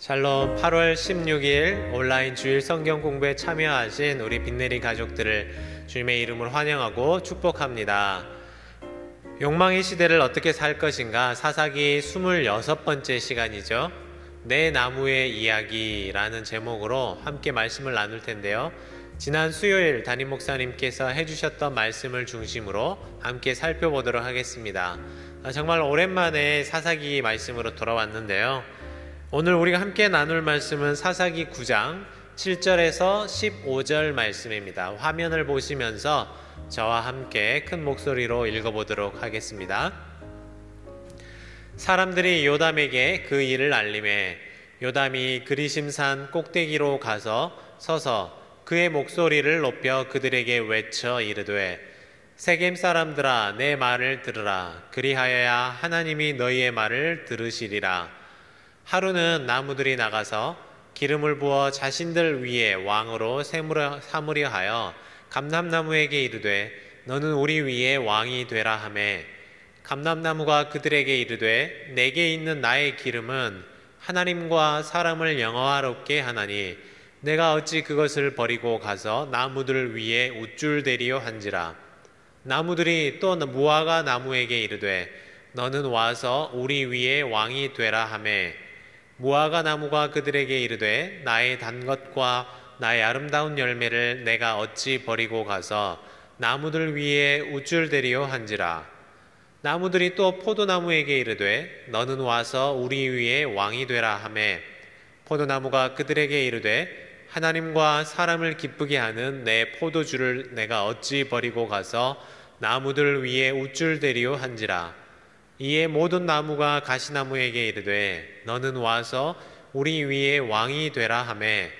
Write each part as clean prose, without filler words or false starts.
샬롬. 8월 16일 온라인 주일 성경 공부에 참여하신 우리 빛내리 가족들을 주님의 이름으로 환영하고 축복합니다. 욕망의 시대를 어떻게 살 것인가, 사사기 26번째 시간이죠. 내 나무의 이야기라는 제목으로 함께 말씀을 나눌 텐데요. 지난 수요일 담임 목사님께서 해주셨던 말씀을 중심으로 함께 살펴보도록 하겠습니다. 정말 오랜만에 사사기 말씀으로 돌아왔는데요. 오늘 우리가 함께 나눌 말씀은 사사기 9장 7절에서 15절 말씀입니다. 화면을 보시면서 저와 함께 큰 목소리로 읽어보도록 하겠습니다. 사람들이 요담에게 그 일을 알림해 요담이 그리심산 꼭대기로 가서 서서 그의 목소리를 높여 그들에게 외쳐 이르되 세겜 사람들아, 내 말을 들으라. 그리하여야 하나님이 너희의 말을 들으시리라. 하루는 나무들이 나가서 기름을 부어 자신들 위에 왕으로 삼으려 하여 감람나무에게 이르되 너는 우리 위에 왕이 되라 하매, 감람나무가 그들에게 이르되 내게 있는 나의 기름은 하나님과 사람을 영화롭게 하나니 내가 어찌 그것을 버리고 가서 나무들 위에 우쭐대리요 한지라. 나무들이 또 무화과 나무에게 이르되 너는 와서 우리 위에 왕이 되라 하매, 무화과 나무가 그들에게 이르되 나의 단 것과 나의 아름다운 열매를 내가 어찌 버리고 가서 나무들 위에 우쭐대리요 한지라. 나무들이 또 포도나무에게 이르되 너는 와서 우리 위에 왕이 되라 하매, 포도나무가 그들에게 이르되 하나님과 사람을 기쁘게 하는 내 포도주를 내가 어찌 버리고 가서 나무들 위에 우쭐대리요 한지라. 이에 모든 나무가 가시나무에게 이르되 너는 와서 우리 위에 왕이 되라 하매,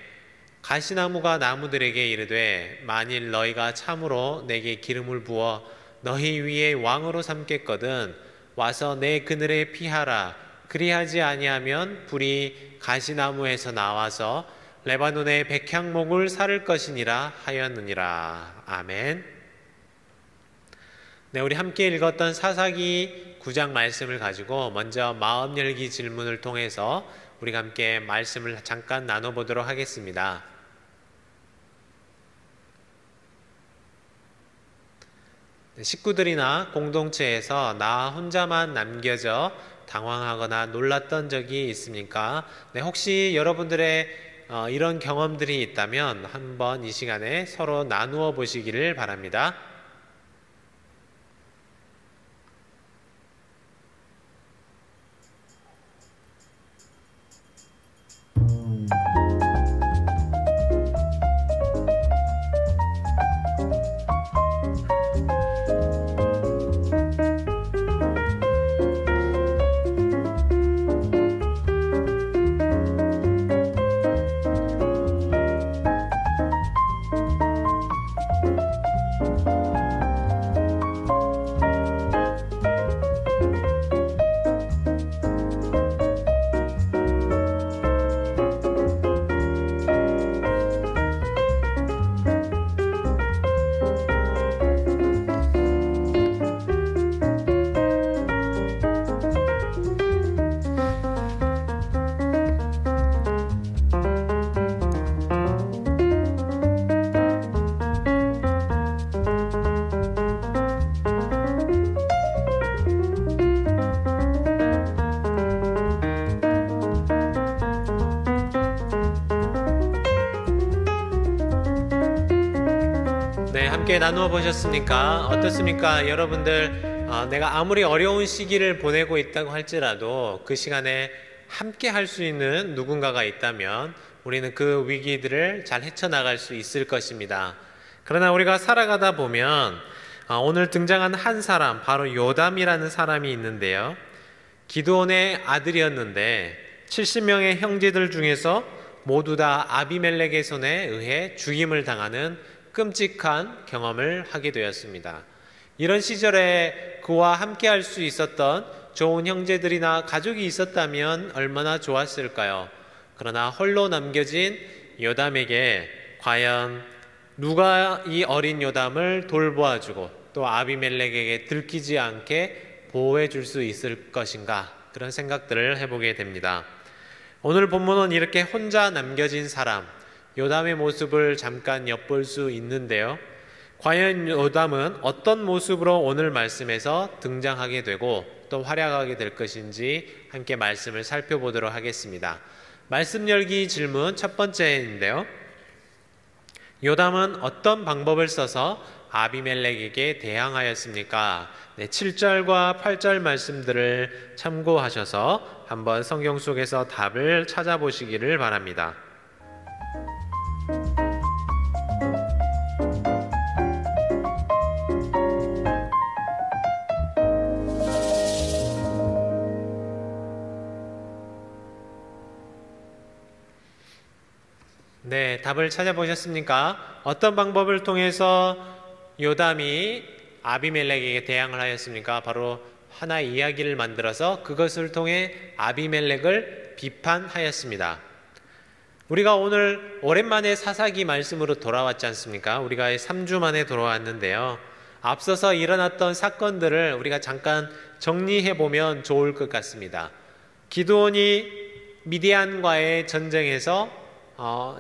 가시나무가 나무들에게 이르되 만일 너희가 참으로 내게 기름을 부어 너희 위에 왕으로 삼겠거든 와서 내 그늘에 피하라. 그리하지 아니하면 불이 가시나무에서 나와서 레바논의 백향목을 사를 것이니라 하였느니라. 아멘. 네, 우리 함께 읽었던 사사기 9장 말씀을 가지고 먼저 마음 열기 질문을 통해서 우리가 함께 말씀을 잠깐 나눠보도록 하겠습니다. 식구들이나 공동체에서 나 혼자만 남겨져 당황하거나 놀랐던 적이 있습니까? 네, 혹시 여러분들의 이런 경험들이 있다면 한번 이 시간에 서로 나누어 보시기를 바랍니다. 함께 나누어 보셨습니까? 어떻습니까? 여러분들, 내가 아무리 어려운 시기를 보내고 있다고 할지라도 그 시간에 함께 할 수 있는 누군가가 있다면 우리는 그 위기들을 잘 헤쳐나갈 수 있을 것입니다. 그러나 우리가 살아가다 보면 오늘 등장한 한 사람, 바로 요담이라는 사람이 있는데요. 기드온의 아들이었는데 70명의 형제들 중에서 모두 다 아비멜렉의 손에 의해 죽임을 당하는 끔찍한 경험을 하게 되었습니다. 이런 시절에 그와 함께 할 수 있었던 좋은 형제들이나 가족이 있었다면 얼마나 좋았을까요? 그러나 홀로 남겨진 요담에게 과연 누가 이 어린 요담을 돌보아주고 또 아비멜렉에게 들키지 않게 보호해 줄 수 있을 것인가, 그런 생각들을 해보게 됩니다. 오늘 본문은 이렇게 혼자 남겨진 사람 요담의 모습을 잠깐 엿볼 수 있는데요. 과연 요담은 어떤 모습으로 오늘 말씀에서 등장하게 되고 또 활약하게 될 것인지 함께 말씀을 살펴보도록 하겠습니다. 말씀 열기 질문 첫 번째인데요. 요담은 어떤 방법을 써서 아비멜렉에게 대항하였습니까? 7절과 8절 말씀들을 참고하셔서 한번 성경 속에서 답을 찾아보시기를 바랍니다. 네, 답을 찾아보셨습니까? 어떤 방법을 통해서 요담이 아비멜렉에게 대항을 하였습니까? 바로 하나의 이야기를 만들어서 그것을 통해 아비멜렉을 비판하였습니다. 우리가 오늘 오랜만에 사사기 말씀으로 돌아왔지 않습니까? 우리가 3주 만에 돌아왔는데요. 앞서서 일어났던 사건들을 우리가 잠깐 정리해보면 좋을 것 같습니다. 기드온이 미디안과의 전쟁에서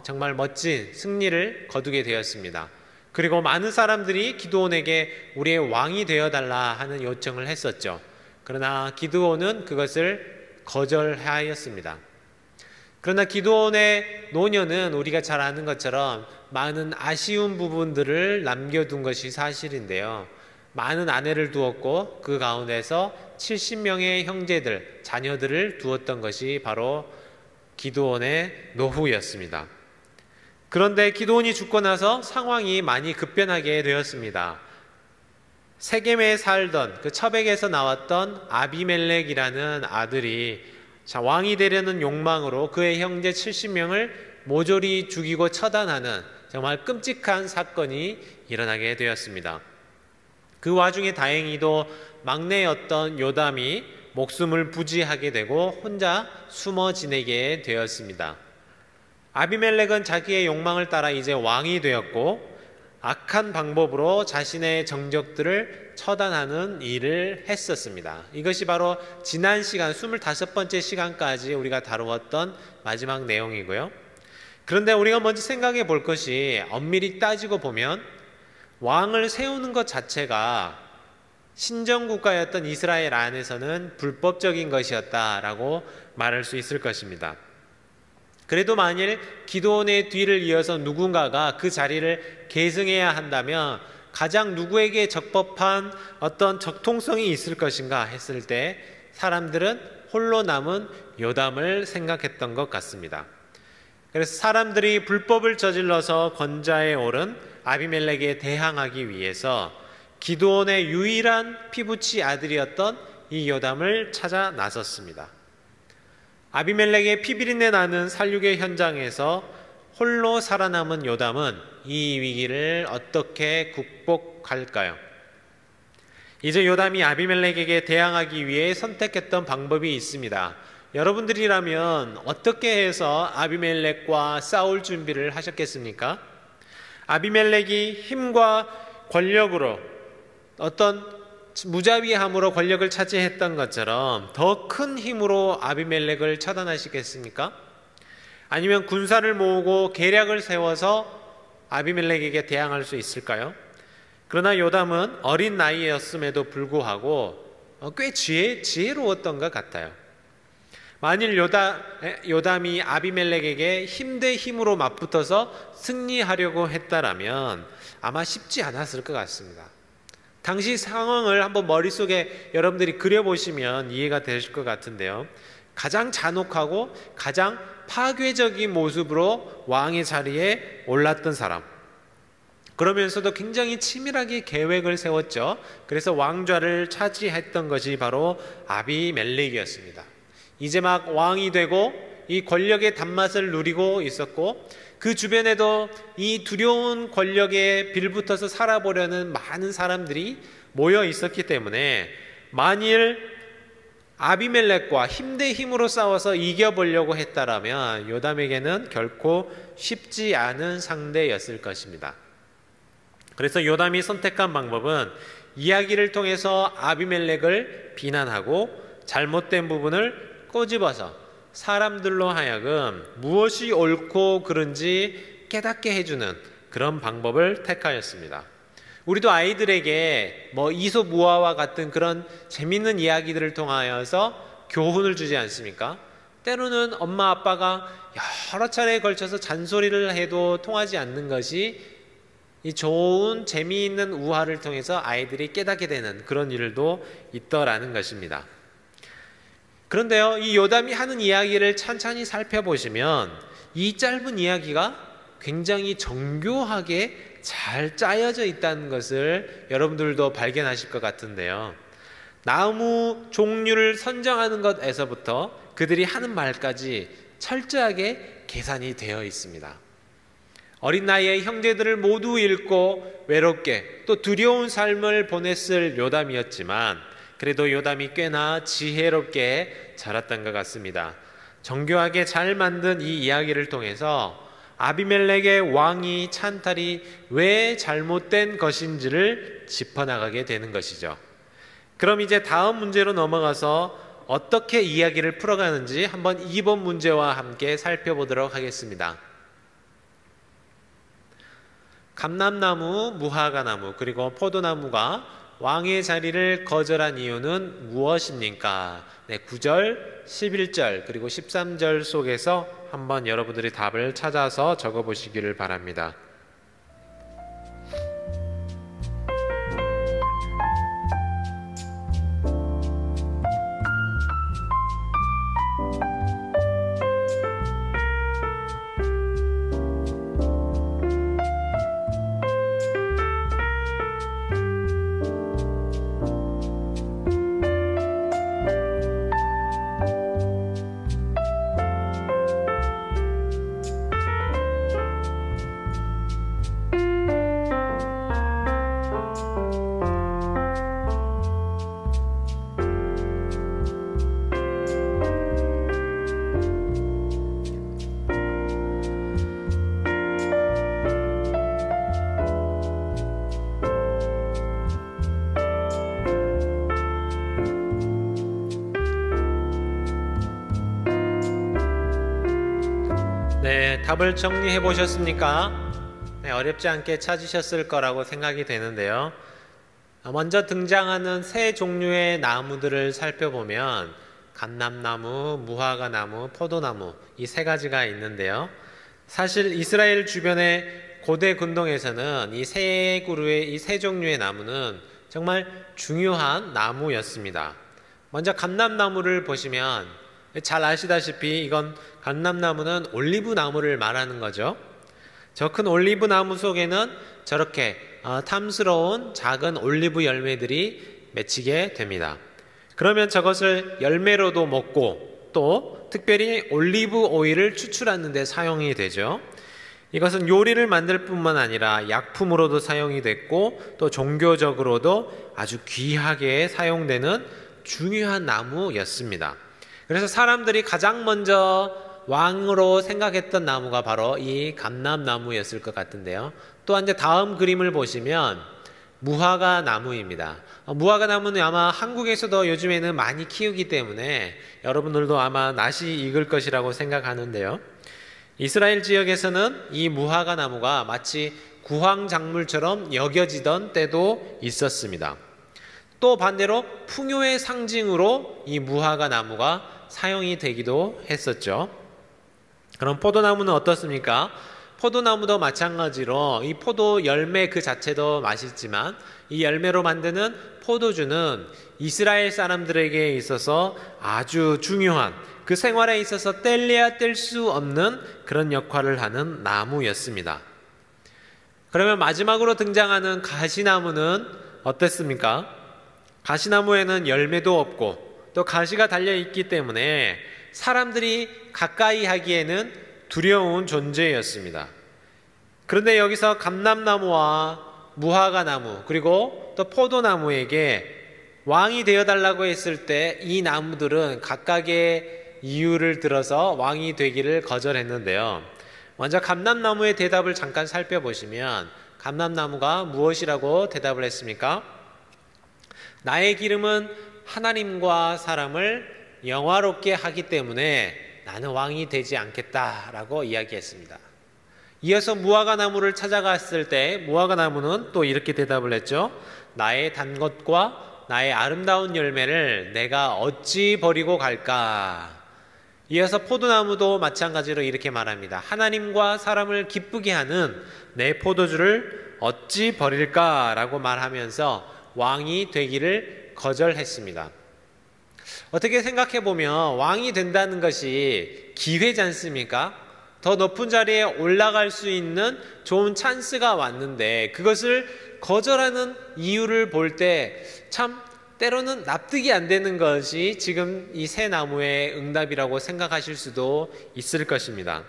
정말 멋진 승리를 거두게 되었습니다. 그리고 많은 사람들이 기드온에게 우리의 왕이 되어달라 하는 요청을 했었죠. 그러나 기드온은 그것을 거절하였습니다. 그러나 기드온의 노년은 우리가 잘 아는 것처럼 많은 아쉬운 부분들을 남겨둔 것이 사실인데요. 많은 아내를 두었고 그 가운데서 70명의 형제들, 자녀들을 두었던 것이 바로 기드온의 노후였습니다. 그런데 기드온이 죽고 나서 상황이 많이 급변하게 되었습니다. 세겜에 살던 그 처백에서 나왔던 아비멜렉이라는 아들이 왕이 되려는 욕망으로 그의 형제 70명을 모조리 죽이고 처단하는 정말 끔찍한 사건이 일어나게 되었습니다. 그 와중에 다행히도 막내였던 요담이 목숨을 부지하게 되고 혼자 숨어 지내게 되었습니다. 아비멜렉은 자기의 욕망을 따라 이제 왕이 되었고 악한 방법으로 자신의 정적들을 처단하는 일을 했었습니다. 이것이 바로 지난 시간 25번째 시간까지 우리가 다루었던 마지막 내용이고요. 그런데 우리가 먼저 생각해 볼 것이 엄밀히 따지고 보면 왕을 세우는 것 자체가 신정국가였던 이스라엘 안에서는 불법적인 것이었다라고 말할 수 있을 것입니다. 그래도 만일 기드온의 뒤를 이어서 누군가가 그 자리를 계승해야 한다면 가장 누구에게 적법한 어떤 적통성이 있을 것인가 했을 때 사람들은 홀로 남은 요담을 생각했던 것 같습니다. 그래서 사람들이 불법을 저질러서 권좌에 오른 아비멜렉에 대항하기 위해서 기드온의 유일한 피부치 아들이었던 이 요담을 찾아 나섰습니다. 아비멜렉의 피비린내 나는 살육의 현장에서 홀로 살아남은 요담은 이 위기를 어떻게 극복할까요? 이제 요담이 아비멜렉에게 대항하기 위해 선택했던 방법이 있습니다. 여러분들이라면 어떻게 해서 아비멜렉과 싸울 준비를 하셨겠습니까? 아비멜렉이 힘과 권력으로 어떤 무자비함으로 권력을 차지했던 것처럼 더 큰 힘으로 아비멜렉을 처단하시겠습니까? 아니면 군사를 모으고 계략을 세워서 아비멜렉에게 대항할 수 있을까요? 그러나 요담은 어린 나이였음에도 불구하고 꽤 지혜로웠던 것 같아요. 만일 요담이 아비멜렉에게 힘 대 힘으로 맞붙어서 승리하려고 했다라면 아마 쉽지 않았을 것 같습니다. 당시 상황을 한번 머릿속에 여러분들이 그려보시면 이해가 되실 것 같은데요. 가장 잔혹하고 가장 파괴적인 모습으로 왕의 자리에 올랐던 사람, 그러면서도 굉장히 치밀하게 계획을 세웠죠. 그래서 왕좌를 차지했던 것이 바로 아비멜렉이었습니다. 이제 막 왕이 되고 이 권력의 단맛을 누리고 있었고 그 주변에도 이 두려운 권력에 빌붙어서 살아보려는 많은 사람들이 모여 있었기 때문에 만일 아비멜렉과 힘 대 힘으로 싸워서 이겨보려고 했다라면 요담에게는 결코 쉽지 않은 상대였을 것입니다. 그래서 요담이 선택한 방법은 이야기를 통해서 아비멜렉을 비난하고 잘못된 부분을 꼬집어서 사람들로 하여금 무엇이 옳고 그른지 깨닫게 해주는 그런 방법을 택하였습니다. 우리도 아이들에게 이솝우화와 같은 그런 재밌는 이야기들을 통하여서 교훈을 주지 않습니까? 때로는 엄마 아빠가 여러 차례에 걸쳐서 잔소리를 해도 통하지 않는 것이 이 좋은 재미있는 우화를 통해서 아이들이 깨닫게 되는 그런 일도 있더라는 것입니다. 그런데요, 이 요담이 하는 이야기를 찬찬히 살펴보시면 이 짧은 이야기가 굉장히 정교하게 잘 짜여져 있다는 것을 여러분들도 발견하실 것 같은데요. 나무 종류를 선정하는 것에서부터 그들이 하는 말까지 철저하게 계산이 되어 있습니다. 어린 나이에 형제들을 모두 잃고 외롭게 또 두려운 삶을 보냈을 요담이었지만 그래도 요담이 꽤나 지혜롭게 자랐던 것 같습니다. 정교하게 잘 만든 이 이야기를 통해서 아비멜렉의 왕위 찬탈이 왜 잘못된 것인지를 짚어나가게 되는 것이죠. 그럼 이제 다음 문제로 넘어가서 어떻게 이야기를 풀어가는지 한번 2번 문제와 함께 살펴보도록 하겠습니다. 감람나무, 무화과나무, 그리고 포도나무가 왕의 자리를 거절한 이유는 무엇입니까? 9절, 11절, 그리고 13절 속에서 한번 여러분들이 답을 찾아서 적어보시기를 바랍니다. 네, 답을 정리해 보셨습니까? 네, 어렵지 않게 찾으셨을 거라고 생각이 되는데요. 먼저 등장하는 세 종류의 나무들을 살펴보면 감람나무, 무화과나무, 포도나무 이 세 가지가 있는데요. 사실 이스라엘 주변의 고대 군동에서는 이 세 그루의 이 세 종류의 나무는 정말 중요한 나무였습니다. 먼저 감람나무를 보시면 잘 아시다시피 이건 감람나무는 올리브 나무를 말하는 거죠. 저 큰 올리브 나무 속에는 저렇게 탐스러운 작은 올리브 열매들이 맺히게 됩니다. 그러면 저것을 열매로도 먹고 또 특별히 올리브 오일을 추출하는 데 사용이 되죠. 이것은 요리를 만들 뿐만 아니라 약품으로도 사용이 됐고 또 종교적으로도 아주 귀하게 사용되는 중요한 나무였습니다. 그래서 사람들이 가장 먼저 왕으로 생각했던 나무가 바로 이 감람나무였을 것 같은데요. 또한 이제 다음 그림을 보시면 무화과 나무입니다. 무화과 나무는 아마 한국에서도 요즘에는 많이 키우기 때문에 여러분들도 아마 낯이 익을 것이라고 생각하는데요. 이스라엘 지역에서는 이 무화과 나무가 마치 구황작물처럼 여겨지던 때도 있었습니다. 또 반대로 풍요의 상징으로 이 무화과 나무가 사용이 되기도 했었죠. 그럼 포도나무는 어떻습니까? 포도나무도 마찬가지로 이 포도 열매 그 자체도 맛있지만 이 열매로 만드는 포도주는 이스라엘 사람들에게 있어서 아주 중요한 그 생활에 있어서 뗄래야 뗄 수 없는 그런 역할을 하는 나무였습니다. 그러면 마지막으로 등장하는 가시나무는 어땠습니까? 가시나무에는 열매도 없고 또 가시가 달려있기 때문에 사람들이 가까이 하기에는 두려운 존재였습니다. 그런데 여기서 감람나무와 무화과나무 그리고 또 포도나무에게 왕이 되어달라고 했을 때 이 나무들은 각각의 이유를 들어서 왕이 되기를 거절했는데요. 먼저 감람나무의 대답을 잠깐 살펴보시면 감람나무가 무엇이라고 대답을 했습니까? 나의 기름은 하나님과 사람을 영화롭게 하기 때문에 나는 왕이 되지 않겠다라고 이야기했습니다. 이어서 무화과 나무를 찾아갔을 때 무화과 나무는 또 이렇게 대답을 했죠. 나의 단 것과 나의 아름다운 열매를 내가 어찌 버리고 갈까? 이어서 포도나무도 마찬가지로 이렇게 말합니다. 하나님과 사람을 기쁘게 하는 내 포도주를 어찌 버릴까? 라고 말하면서 왕이 되기를 거절했습니다. 어떻게 생각해 보면 왕이 된다는 것이 기회지 않습니까? 더 높은 자리에 올라갈 수 있는 좋은 찬스가 왔는데 그것을 거절하는 이유를 볼 때 참 때로는 납득이 안 되는 것이 지금 이 새 나무의 응답이라고 생각하실 수도 있을 것입니다.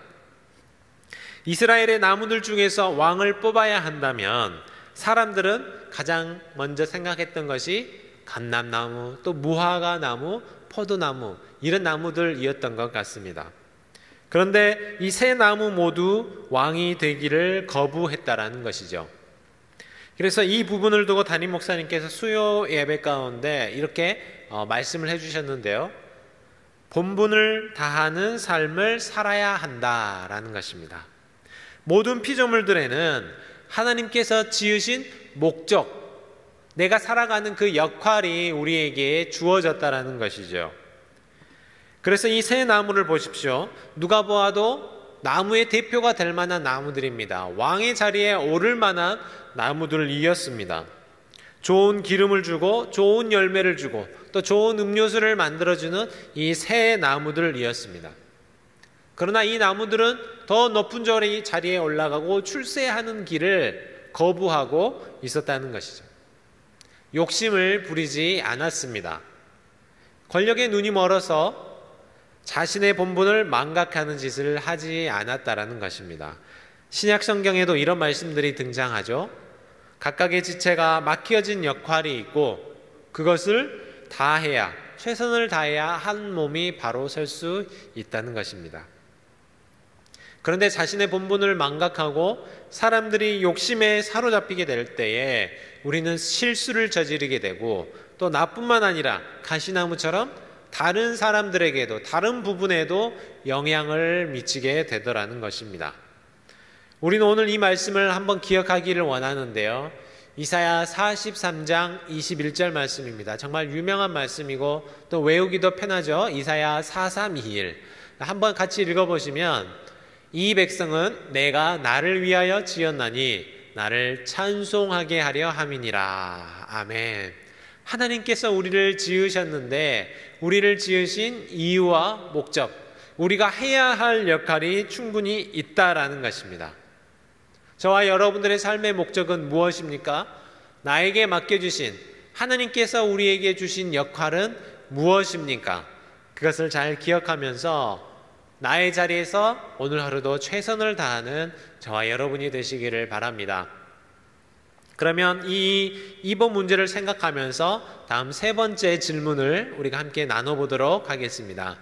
이스라엘의 나무들 중에서 왕을 뽑아야 한다면 사람들은 가장 먼저 생각했던 것이 감람나무, 또 무화과 나무, 포도나무 이런 나무들이었던 것 같습니다. 그런데 이 세 나무 모두 왕이 되기를 거부했다라는 것이죠. 그래서 이 부분을 두고 담임 목사님께서 수요 예배 가운데 이렇게 말씀을 해주셨는데요. 본분을 다하는 삶을 살아야 한다라는 것입니다. 모든 피조물들에는 하나님께서 지으신 목적, 내가 살아가는 그 역할이 우리에게 주어졌다라는 것이죠. 그래서 이 세 나무를 보십시오. 누가 보아도 나무의 대표가 될 만한 나무들입니다. 왕의 자리에 오를 만한 나무들을 이었습니다. 좋은 기름을 주고 좋은 열매를 주고 또 좋은 음료수를 만들어주는 이 세 나무들을 이었습니다. 그러나 이 나무들은 더 높은 자리에 올라가고 출세하는 길을 거부하고 있었다는 것이죠. 욕심을 부리지 않았습니다. 권력에 눈이 멀어서 자신의 본분을 망각하는 짓을 하지 않았다라는 것입니다. 신약 성경에도 이런 말씀들이 등장하죠. 각각의 지체가 맡겨진 역할이 있고 그것을 다해야, 최선을 다해야 한 몸이 바로 설 수 있다는 것입니다. 그런데 자신의 본분을 망각하고 사람들이 욕심에 사로잡히게 될 때에 우리는 실수를 저지르게 되고 또 나뿐만 아니라 가시나무처럼 다른 사람들에게도 다른 부분에도 영향을 미치게 되더라는 것입니다. 우리는 오늘 이 말씀을 한번 기억하기를 원하는데요. 이사야 43장 21절 말씀입니다. 정말 유명한 말씀이고 또 외우기도 편하죠. 이사야 4321 한번 같이 읽어보시면 이 백성은 내가 나를 위하여 지었나니 나를 찬송하게 하려 함이니라. 아멘. 하나님께서 우리를 지으셨는데 우리를 지으신 이유와 목적, 우리가 해야 할 역할이 충분히 있다라는 것입니다. 저와 여러분들의 삶의 목적은 무엇입니까? 나에게 맡겨주신 하나님께서 우리에게 주신 역할은 무엇입니까? 그것을 잘 기억하면서 나의 자리에서 오늘 하루도 최선을 다하는 저와 여러분이 되시기를 바랍니다. 그러면 이번 문제를 생각하면서 다음 세 번째 질문을 우리가 함께 나눠보도록 하겠습니다.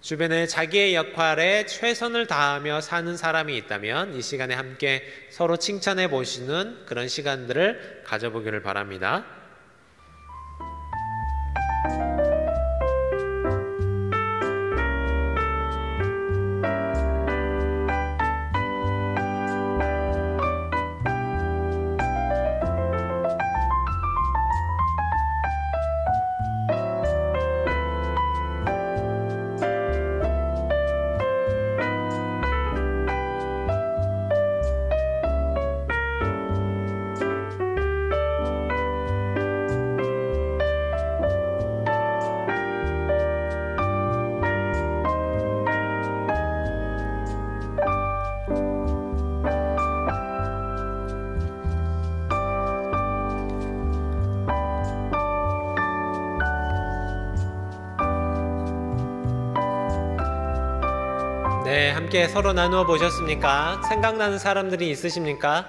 주변에 자기의 역할에 최선을 다하며 사는 사람이 있다면 이 시간에 함께 서로 칭찬해 보시는 그런 시간들을 가져보기를 바랍니다. 네, 함께 서로 나누어 보셨습니까? 생각나는 사람들이 있으십니까?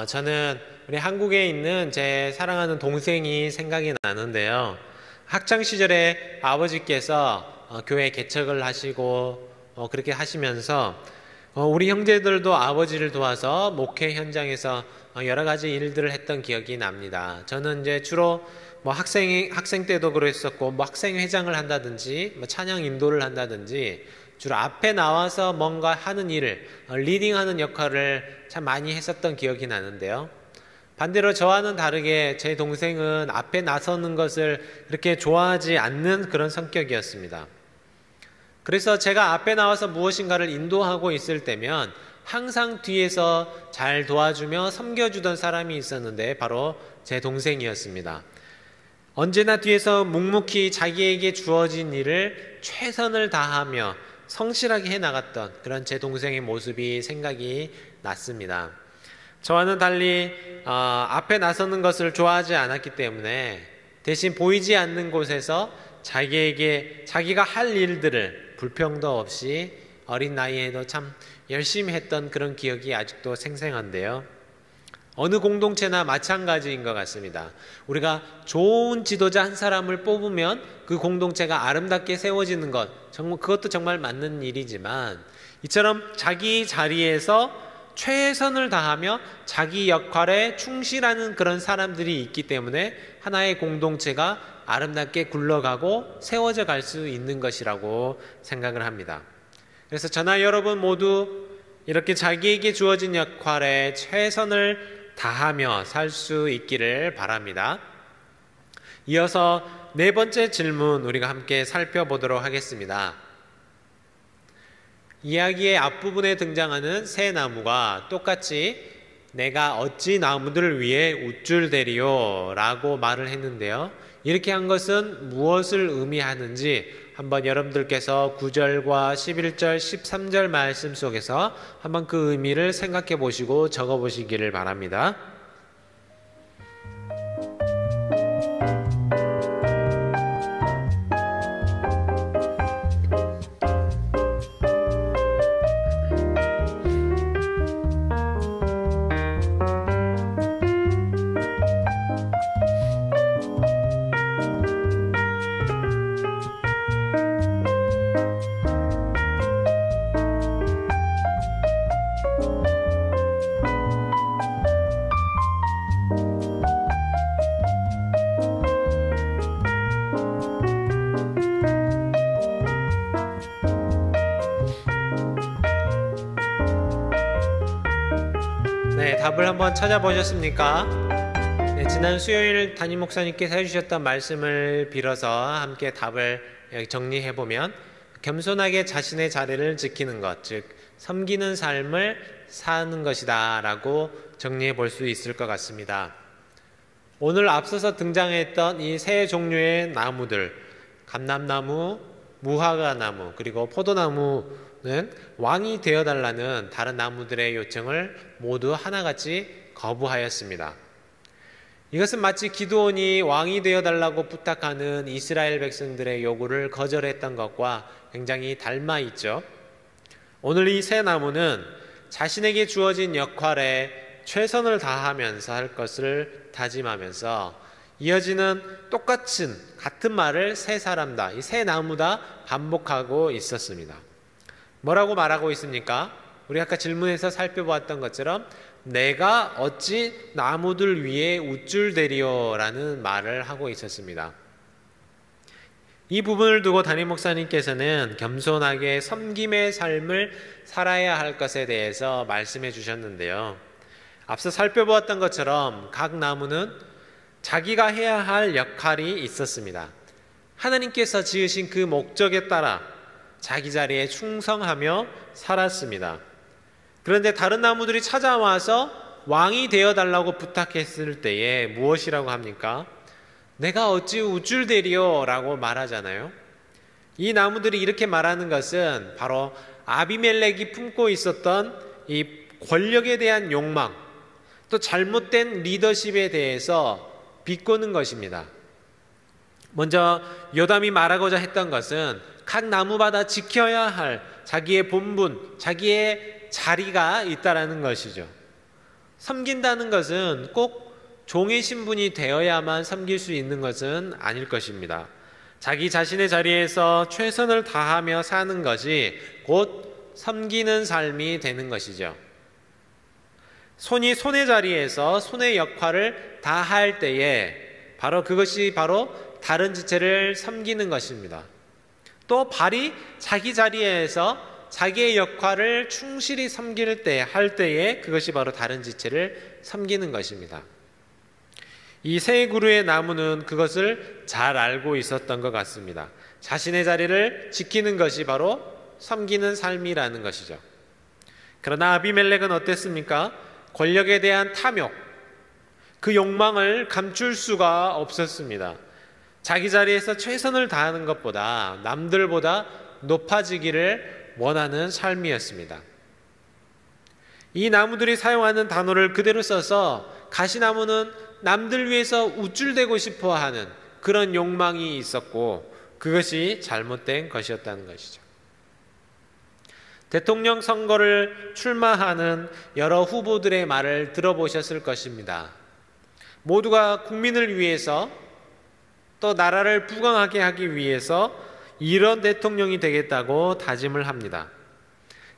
저는 우리 한국에 있는 제 사랑하는 동생이 생각이 나는데요. 학창시절에 아버지께서 교회 개척을 하시고 그렇게 하시면서 우리 형제들도 아버지를 도와서 목회 현장에서 여러 가지 일들을 했던 기억이 납니다. 저는 이제 주로 뭐 학생 때도 그랬었고, 뭐 학생회장을 한다든지, 뭐 찬양 인도를 한다든지, 주로 앞에 나와서 뭔가 하는 일을, 리딩하는 역할을 참 많이 했었던 기억이 나는데요. 반대로 저와는 다르게 제 동생은 앞에 나서는 것을 이렇게 좋아하지 않는 그런 성격이었습니다. 그래서 제가 앞에 나와서 무엇인가를 인도하고 있을 때면 항상 뒤에서 잘 도와주며 섬겨주던 사람이 있었는데 바로 제 동생이었습니다. 언제나 뒤에서 묵묵히 자기에게 주어진 일을 최선을 다하며 성실하게 해나갔던 그런 제 동생의 모습이 생각이 났습니다. 저와는 달리 앞에 나서는 것을 좋아하지 않았기 때문에 대신 보이지 않는 곳에서 자기가 할 일들을 불평도 없이 어린 나이에도 참 열심히 했던 그런 기억이 아직도 생생한데요. 어느 공동체나 마찬가지인 것 같습니다. 우리가 좋은 지도자 한 사람을 뽑으면 그 공동체가 아름답게 세워지는 것, 그것도 정말 맞는 일이지만 이처럼 자기 자리에서 최선을 다하며 자기 역할에 충실하는 그런 사람들이 있기 때문에 하나의 공동체가 아름답게 굴러가고 세워져 갈 수 있는 것이라고 생각을 합니다. 그래서 저나 여러분 모두 이렇게 자기에게 주어진 역할에 최선을 다하며 살 수 있기를 바랍니다. 이어서 네 번째 질문 우리가 함께 살펴보도록 하겠습니다. 이야기의 앞부분에 등장하는 새 나무가 똑같이 내가 어찌 나무들을 위해 우쭐대리요 라고 말을 했는데요. 이렇게 한 것은 무엇을 의미하는지 한번 여러분들께서 9절과 11절, 13절 말씀 속에서 한번 그 의미를 생각해 보시고 적어 보시기를 바랍니다. 네, 답을 한번 찾아보셨습니까? 네, 지난 수요일 담임 목사님께서 해주셨던 말씀을 빌어서 함께 답을 정리해보면 겸손하게 자신의 자리를 지키는 것, 즉 섬기는 삶을 사는 것이다 라고 정리해 볼 수 있을 것 같습니다. 오늘 앞서서 등장했던 이 세 종류의 나무들, 감람나무, 무화과나무, 그리고 포도나무는 왕이 되어달라는 다른 나무들의 요청을 모두 하나같이 거부하였습니다. 이것은 마치 기드온이 왕이 되어달라고 부탁하는 이스라엘 백성들의 요구를 거절했던 것과 굉장히 닮아 있죠. 오늘 이 세 나무는 자신에게 주어진 역할에 최선을 다하면서 할 것을 다짐하면서 이어지는 같은 말을 세 사람 다, 이 세 나무 다 반복하고 있었습니다. 뭐라고 말하고 있습니까? 우리 아까 질문에서 살펴보았던 것처럼 내가 어찌 나무들 위에 우쭐대리요 라는 말을 하고 있었습니다. 이 부분을 두고 담임 목사님께서는 겸손하게 섬김의 삶을 살아야 할 것에 대해서 말씀해 주셨는데요. 앞서 살펴보았던 것처럼 각 나무는 자기가 해야 할 역할이 있었습니다. 하나님께서 지으신 그 목적에 따라 자기 자리에 충성하며 살았습니다. 그런데 다른 나무들이 찾아와서 왕이 되어달라고 부탁했을 때에 무엇이라고 합니까? 내가 어찌 우쭐대리요 라고 말하잖아요. 이 나무들이 이렇게 말하는 것은 바로 아비멜렉이 품고 있었던 이 권력에 대한 욕망, 또 잘못된 리더십에 대해서 비꼬는 것입니다. 먼저 요담이 말하고자 했던 것은 각 나무마다 지켜야 할 자기의 본분, 자기의 자리가 있다라는 것이죠. 섬긴다는 것은 꼭 종의 신분이 되어야만 섬길 수 있는 것은 아닐 것입니다. 자기 자신의 자리에서 최선을 다하며 사는 것이 곧 섬기는 삶이 되는 것이죠. 손이 손의 자리에서 손의 역할을 다할 때에 그것이 바로 다른 지체를 섬기는 것입니다. 또 발이 자기 자리에서 자기의 역할을 충실히 할 때에 그것이 바로 다른 지체를 섬기는 것입니다. 이 세 그루의 나무는 그것을 잘 알고 있었던 것 같습니다. 자신의 자리를 지키는 것이 바로 섬기는 삶이라는 것이죠. 그러나 아비멜렉은 어땠습니까? 권력에 대한 탐욕, 그 욕망을 감출 수가 없었습니다. 자기 자리에서 최선을 다하는 것보다 남들보다 높아지기를 원하는 삶이었습니다. 이 나무들이 사용하는 단어를 그대로 써서 가시나무는 남들 위해서 우쭐대고 싶어하는 그런 욕망이 있었고 그것이 잘못된 것이었다는 것이죠. 대통령 선거를 출마하는 여러 후보들의 말을 들어보셨을 것입니다. 모두가 국민을 위해서 또 나라를 부강하게 하기 위해서 이런 대통령이 되겠다고 다짐을 합니다.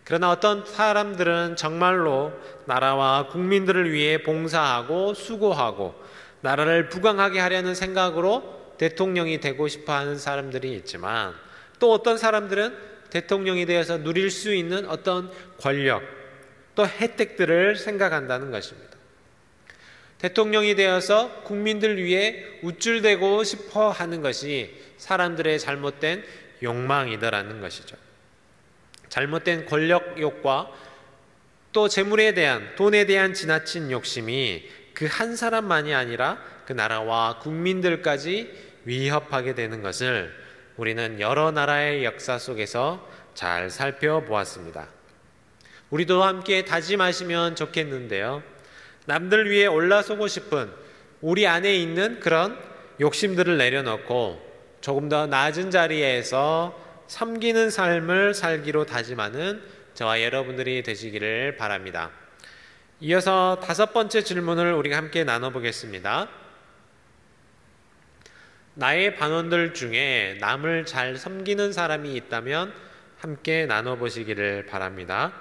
그러나 어떤 사람들은 정말로 나라와 국민들을 위해 봉사하고 수고하고 나라를 부강하게 하려는 생각으로 대통령이 되고 싶어하는 사람들이 있지만 또 어떤 사람들은 대통령이 되어서 누릴 수 있는 어떤 권력 또 혜택들을 생각한다는 것입니다. 대통령이 되어서 국민들 위해 우쭐대고 싶어 하는 것이 사람들의 잘못된 욕망이더라는 것이죠. 잘못된 권력욕과 또 재물에 대한, 돈에 대한 지나친 욕심이 그 한 사람만이 아니라 그 나라와 국민들까지 위협하게 되는 것을 우리는 여러 나라의 역사 속에서 잘 살펴보았습니다. 우리도 함께 다짐하시면 좋겠는데요. 남들 위해 올라서고 싶은 우리 안에 있는 그런 욕심들을 내려놓고 조금 더 낮은 자리에서 섬기는 삶을 살기로 다짐하는 저와 여러분들이 되시기를 바랍니다. 이어서 5번째 질문을 우리가 함께 나눠보겠습니다. 나의 반원들 중에 남을 잘 섬기는 사람이 있다면 함께 나눠보시기를 바랍니다.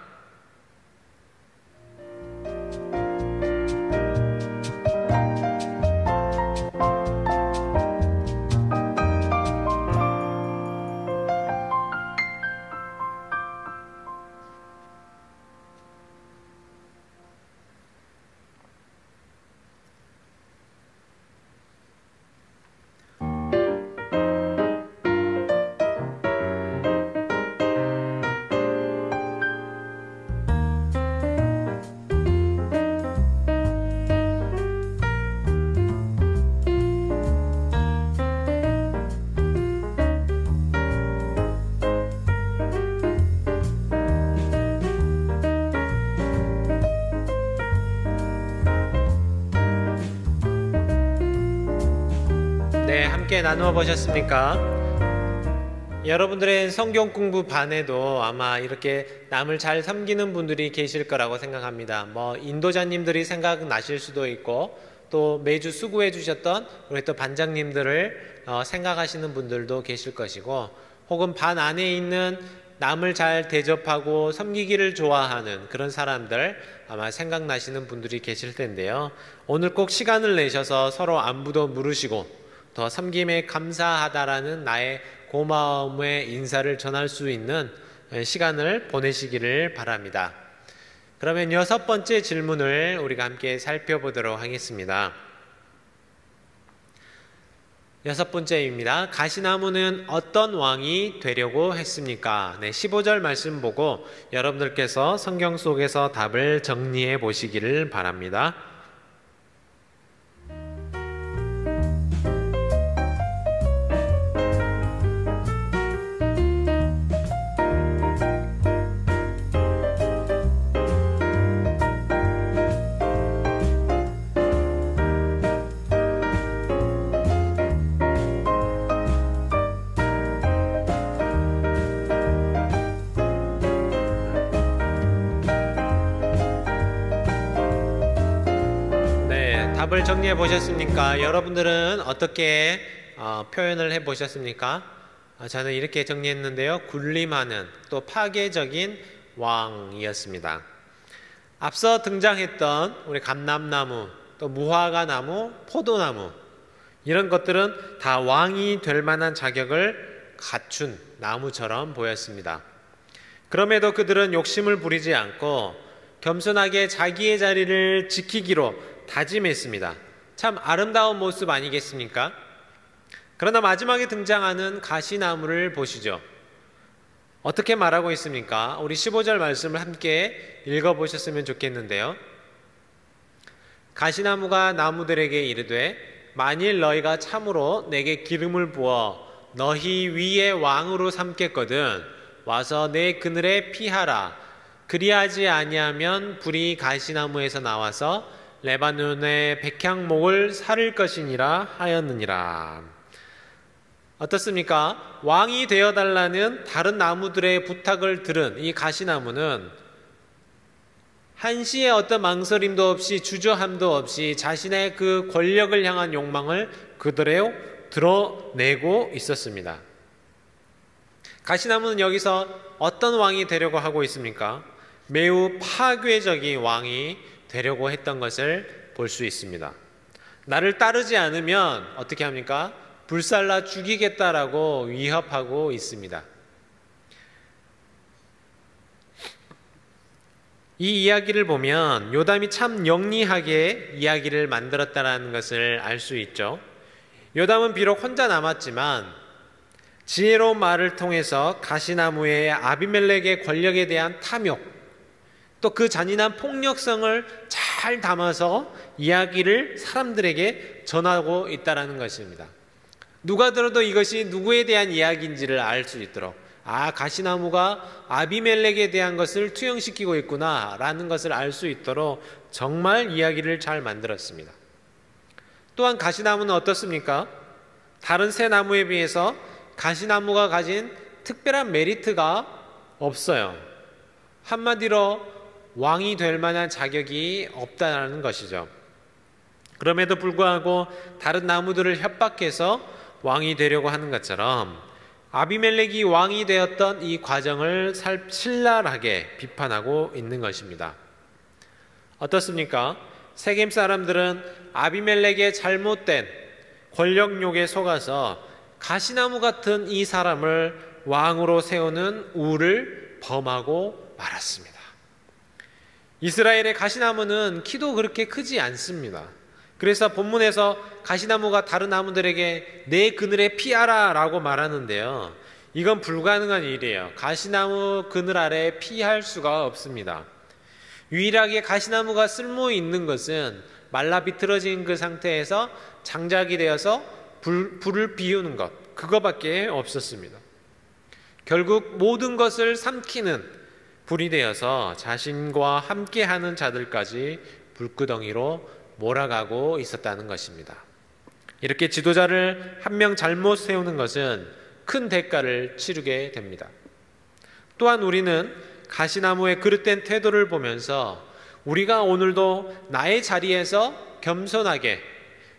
함께 나누어 보셨습니까? 여러분들의 성경 공부 반에도 아마 이렇게 남을 잘 섬기는 분들이 계실 거라고 생각합니다. 인도자님들이 생각나실 수도 있고 또 매주 수고해 주셨던 우리 또 반장님들을 생각하시는 분들도 계실 것이고 혹은 반 안에 있는 남을 잘 대접하고 섬기기를 좋아하는 그런 사람들 아마 생각나시는 분들이 계실 텐데요. 오늘 꼭 시간을 내셔서 서로 안부도 물으시고 더 섬김에 감사하다라는 나의 고마움의 인사를 전할 수 있는 시간을 보내시기를 바랍니다. 그러면 6번째 질문을 우리가 함께 살펴보도록 하겠습니다. 6번째입니다. 가시나무는 어떤 왕이 되려고 했습니까? 15절 말씀 보고 여러분들께서 성경 속에서 답을 정리해 보시기를 바랍니다. 답을 정리해 보셨습니까? 여러분들은 어떻게 표현을 해 보셨습니까? 저는 이렇게 정리했는데요. 군림하는 또 파괴적인 왕이었습니다. 앞서 등장했던 우리 감람나무, 또 무화과나무, 포도나무 이런 것들은 다 왕이 될 만한 자격을 갖춘 나무처럼 보였습니다. 그럼에도 그들은 욕심을 부리지 않고 겸손하게 자기의 자리를 지키기로 다짐했습니다. 참 아름다운 모습 아니겠습니까? 그러나 마지막에 등장하는 가시나무를 보시죠. 어떻게 말하고 있습니까? 우리 15절 말씀을 함께 읽어보셨으면 좋겠는데요. 가시나무가 나무들에게 이르되 만일 너희가 참으로 내게 기름을 부어 너희 위에 왕으로 삼겠거든 와서 내 그늘에 피하라. 그리하지 아니하면 불이 가시나무에서 나와서 레바논의 백향목을 사를 것이니라 하였느니라. 어떻습니까? 왕이 되어달라는 다른 나무들의 부탁을 들은 이 가시나무는 한시의 어떤 망설임도 없이 주저함도 없이 자신의 그 권력을 향한 욕망을 그대로 드러내고 있었습니다. 가시나무는 여기서 어떤 왕이 되려고 하고 있습니까? 매우 파괴적인 왕이 되려고 했던 것을 볼 수 있습니다. 나를 따르지 않으면 어떻게 합니까? 불살라 죽이겠다라고 위협하고 있습니다. 이 이야기를 보면 요담이 참 영리하게 이야기를 만들었다는 것을 알 수 있죠. 요담은 비록 혼자 남았지만 지혜로운 말을 통해서 가시나무의 아비멜렉의 권력에 대한 탐욕, 또 그 잔인한 폭력성을 잘 담아서 이야기를 사람들에게 전하고 있다는 것입니다. 누가 들어도 이것이 누구에 대한 이야기인지를 알 수 있도록, 가시나무가 아비멜렉에 대한 것을 투영시키고 있구나 라는 것을 알 수 있도록 정말 이야기를 잘 만들었습니다. 또한 가시나무는 어떻습니까? 다른 새 나무에 비해서 가시나무가 가진 특별한 메리트가 없어요. 한마디로 왕이 될 만한 자격이 없다는 것이죠. 그럼에도 불구하고 다른 나무들을 협박해서 왕이 되려고 하는 것처럼 아비멜렉이 왕이 되었던 이 과정을 신랄하게 비판하고 있는 것입니다. 어떻습니까? 세겜 사람들은 아비멜렉의 잘못된 권력욕에 속아서 가시나무 같은 이 사람을 왕으로 세우는 우를 범하고 말았습니다. 이스라엘의 가시나무는 키도 그렇게 크지 않습니다. 그래서 본문에서 가시나무가 다른 나무들에게 내 그늘에 피하라 라고 말하는데요, 이건 불가능한 일이에요. 가시나무 그늘 아래 피할 수가 없습니다. 유일하게 가시나무가 쓸모 있는 것은 말라 비틀어진 그 상태에서 장작이 되어서 불을 피우는 것, 그거밖에 없었습니다. 결국 모든 것을 삼키는 불이 되어서 자신과 함께하는 자들까지 불구덩이로 몰아가고 있었다는 것입니다. 이렇게 지도자를 한 명 잘못 세우는 것은 큰 대가를 치르게 됩니다. 또한 우리는 가시나무의 그릇된 태도를 보면서 우리가 오늘도 나의 자리에서 겸손하게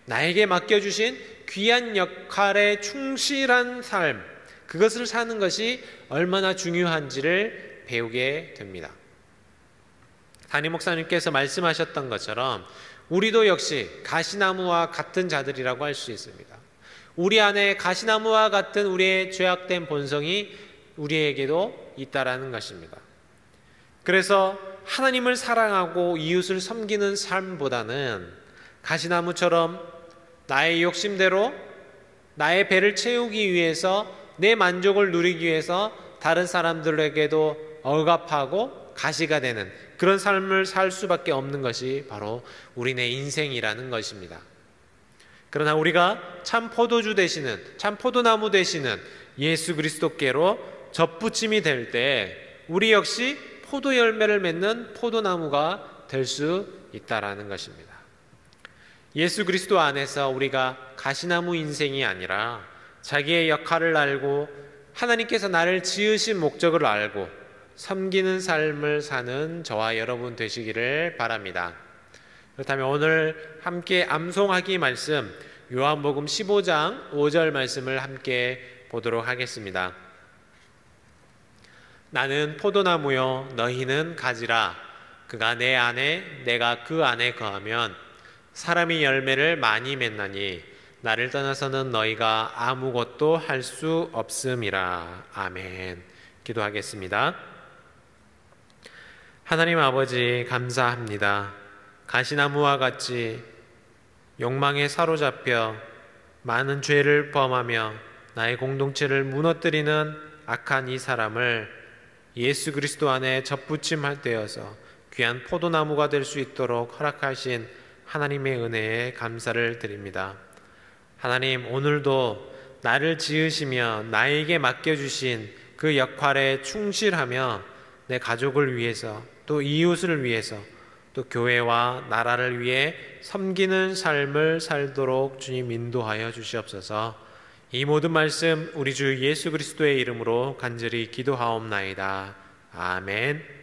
나에게 맡겨주신 귀한 역할에 충실한 삶, 그것을 사는 것이 얼마나 중요한지를 배우게 됩니다. 담임 목사님께서 말씀하셨던 것처럼 우리도 역시 가시나무와 같은 자들이라고 할 수 있습니다. 우리 안에 가시나무와 같은 우리의 죄악된 본성이 우리에게도 있다라는 것입니다. 그래서 하나님을 사랑하고 이웃을 섬기는 삶보다는 가시나무처럼 나의 욕심대로 나의 배를 채우기 위해서 내 만족을 누리기 위해서 다른 사람들에게도 억압하고 가시가 되는 그런 삶을 살 수밖에 없는 것이 바로 우리네 인생이라는 것입니다. 그러나 우리가 참 포도주 되시는, 참 포도나무 되시는 예수 그리스도께로 접붙임이 될 때 우리 역시 포도 열매를 맺는 포도나무가 될 수 있다라는 것입니다. 예수 그리스도 안에서 우리가 가시나무 인생이 아니라 자기의 역할을 알고 하나님께서 나를 지으신 목적을 알고 섬기는 삶을 사는 저와 여러분 되시기를 바랍니다. 그렇다면 오늘 함께 암송하기 말씀 요한복음 15장 5절 말씀을 함께 보도록 하겠습니다. 나는 포도나무요 너희는 가지라. 그가 내 안에 내가 그 안에 거하면 사람이 열매를 많이 맺나니 나를 떠나서는 너희가 아무것도 할 수 없음이라. 아멘. 기도하겠습니다. 하나님 아버지, 감사합니다. 가시나무와 같이 욕망에 사로잡혀 많은 죄를 범하며 나의 공동체를 무너뜨리는 악한 이 사람을 예수 그리스도 안에 접붙임할 때여서 귀한 포도나무가 될 수 있도록 허락하신 하나님의 은혜에 감사를 드립니다. 하나님, 오늘도 나를 지으시며 나에게 맡겨주신 그 역할에 충실하며 내 가족을 위해서, 또 이웃을 위해서, 또 교회와 나라를 위해 섬기는 삶을 살도록 주님 인도하여 주시옵소서. 이 모든 말씀 우리 주 예수 그리스도의 이름으로 간절히 기도하옵나이다. 아멘.